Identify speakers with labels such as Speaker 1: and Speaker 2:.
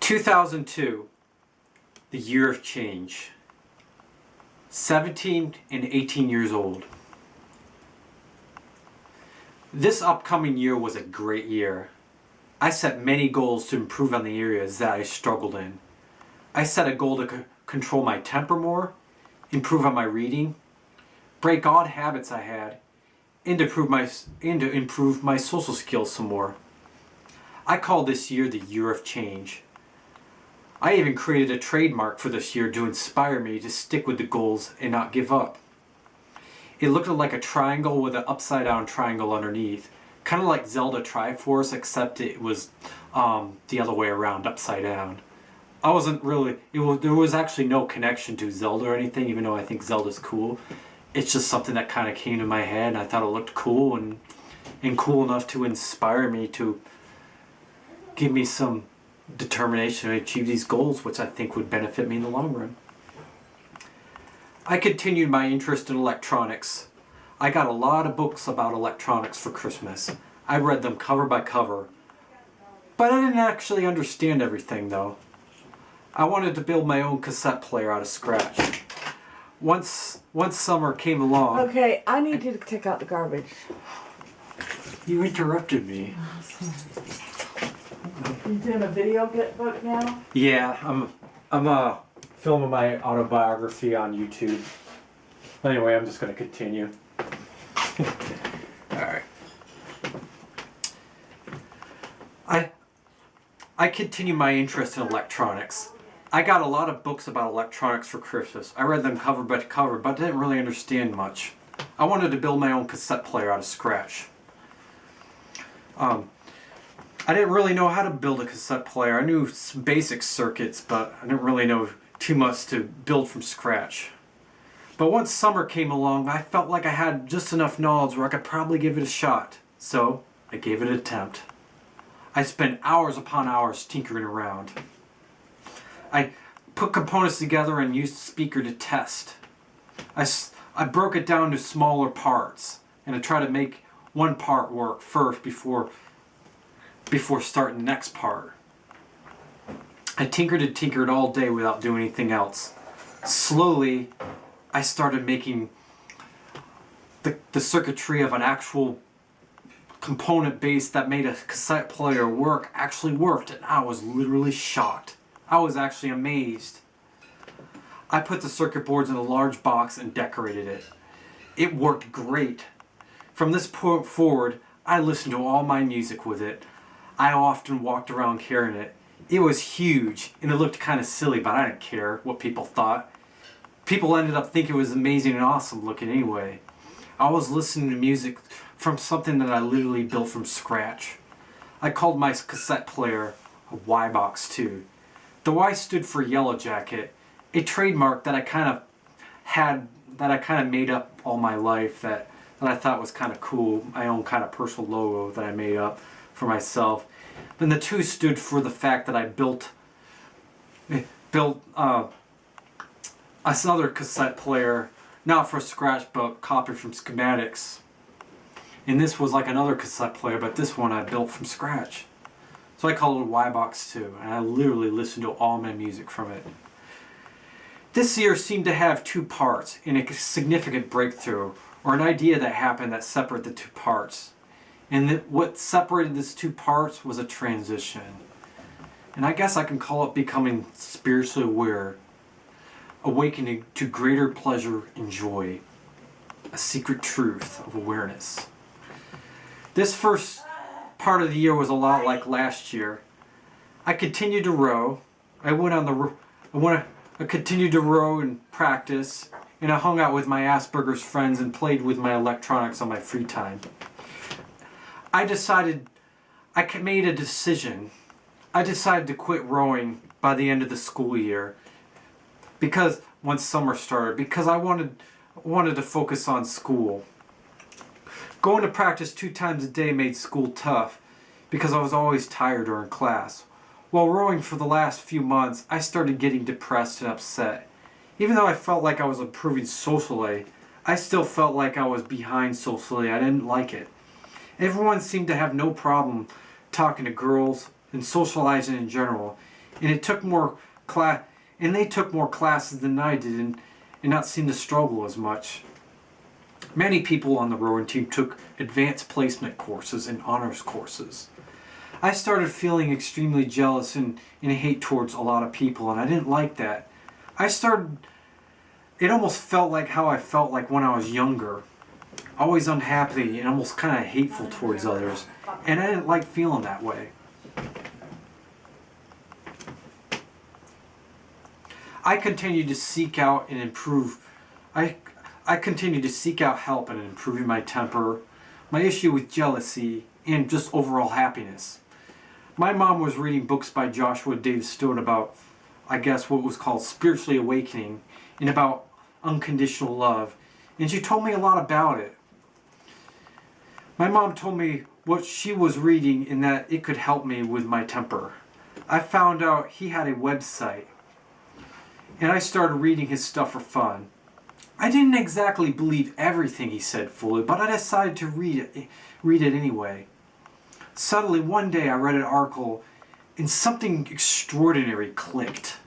Speaker 1: 2002, the year of change. 17 and 18 years old. This upcoming year was a great year. I set many goals to improve on the areas that I struggled in. I set a goal to control my temper more, improve on my reading, break odd habits I had, and to improve my social skills some more. I call this year the year of change. I even created a trademark for this year to inspire me to stick with the goals and not give up. It looked like a triangle with an upside down triangle underneath. Kind of like Zelda Triforce, except it was the other way around, upside down. I wasn't really, there was actually no connection to Zelda or anything, even though I think Zelda's cool. It's just something that kind of came to my head and I thought it looked cool and cool enough to inspire me to give me some determination to achieve these goals, which I think would benefit me in the long run. I continued my interest in electronics. I got a lot of books about electronics for Christmas. I read them cover by cover. But I didn't actually understand everything though. I wanted to build my own cassette player out of scratch. Once summer came along...
Speaker 2: Okay, I need you to take out the garbage.
Speaker 1: You interrupted me.
Speaker 2: You doing a video book now?
Speaker 1: Yeah, I'm filming my autobiography on YouTube. Anyway, I'm just going to continue. Alright. I continue my interest in electronics. I got a lot of books about electronics for Christmas. I read them cover by cover, but didn't really understand much. I wanted to build my own cassette player out of scratch. I didn't really know how to build a cassette player. I knew some basic circuits, but I didn't really know too much to build from scratch. But once summer came along, I felt like I had just enough knowledge where I could probably give it a shot. So, I gave it an attempt. I spent hours upon hours tinkering around. I put components together and used the speaker to test. I broke it down to smaller parts, and I tried to make one part work first before starting the next part. I tinkered and tinkered all day without doing anything else. Slowly, I started making the circuitry of an actual component base that made a cassette player work actually worked, and I was literally shocked. I was actually amazed. I put the circuit boards in a large box and decorated it. It worked great. From this point forward, I listened to all my music with it. I often walked around carrying it. It was huge, and it looked kind of silly, but I didn't care what people thought. People ended up thinking it was amazing and awesome looking anyway. I was listening to music from something that I literally built from scratch. I called my cassette player a Y-Box 2. The Y stood for Yellow Jacket, a trademark that I kind of made up all my life that I thought was kind of cool, my own kind of personal logo that I made up for myself. Then the 2 stood for the fact that I built another cassette player, not from scratch but copied from schematics. And this was like another cassette player, but this one I built from scratch. So I called it a Y-Box 2, and I literally listened to all my music from it. This year seemed to have 2 parts, and a significant breakthrough, or an idea that happened that separated the 2 parts. And what separated these 2 parts was a transition. And I guess I can call it becoming spiritually aware, awakening to greater pleasure and joy, a secret truth of awareness. This first part of the year was a lot like last year. I continued to row. I continued to row and practice, and I hung out with my Asperger's friends and played with my electronics on my free time. I made a decision. I decided to quit rowing by the end of the school year, because once summer started, because I wanted to focus on school. Going to practice 2 times a day made school tough because I was always tired during class. While rowing for the last few months, I started getting depressed and upset. Even though I felt like I was improving socially, I still felt like I was behind socially. I didn't like it. Everyone seemed to have no problem talking to girls and socializing in general. and it took more and they took more classes than I did, and not seem to struggle as much. Many people on the rowing team took advanced placement courses and honors courses. I started feeling extremely jealous and hate towards a lot of people, and I didn't like that. It almost felt like how I felt like when I was younger. Always unhappy and almost kind of hateful towards others. And I didn't like feeling that way. I continued to seek out and improve. I continued to seek out help in improving my temper, my issue with jealousy, and just overall happiness. My mom was reading books by Joshua Davis Stone about, I guess, what was called spiritually awakening and about unconditional love, and she told me a lot about it. My mom told me what she was reading and that it could help me with my temper. I found out he had a website, and I started reading his stuff for fun. I didn't exactly believe everything he said fully, but I decided to read it anyway. Suddenly, one day I read an article and something extraordinary clicked.